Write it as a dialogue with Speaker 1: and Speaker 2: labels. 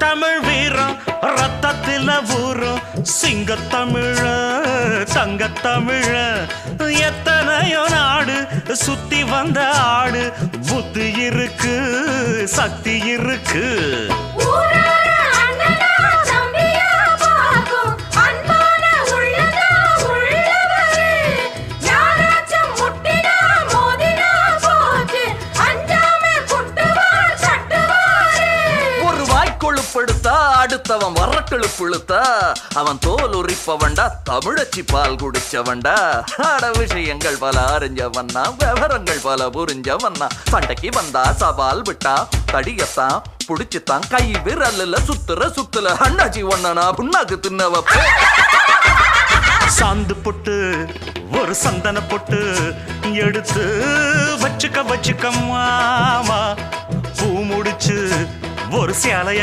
Speaker 1: தமிழ் வீரம் ரத்தத்தில ஊரும் சிங்கத்தமிழ தங்கத்தமிழ எத்தனையோ நாடு சுத்தி வந்த ஆடு புத்தி இருக்கு சக்தி இருக்கு
Speaker 2: அடுத்தவன் வரட்டெழு புழுத்தா அவன் தோல் உரிப்பவன்டா தமிழச்சி பால் குடிச்சவன்டா அட விஷயங்கள் பல அறிஞ்சவன்னா விவரங்கள் பல புரிஞ்சவன்னா சண்டைக்கு வந்தா சவால் விட்டா தடியத்தான் புடிச்சுத்தான் கை விரல்ல சுத்துல அண்ணாச்சி ஒண்ணனா புண்ணாக்கு தின்னவப்ப
Speaker 1: சாந்து பொட்டு ஒரு சந்தன பொட்டு எடுத்து வச்சுக்க மாமா பூ முடிச்சு ஒரு சேலைய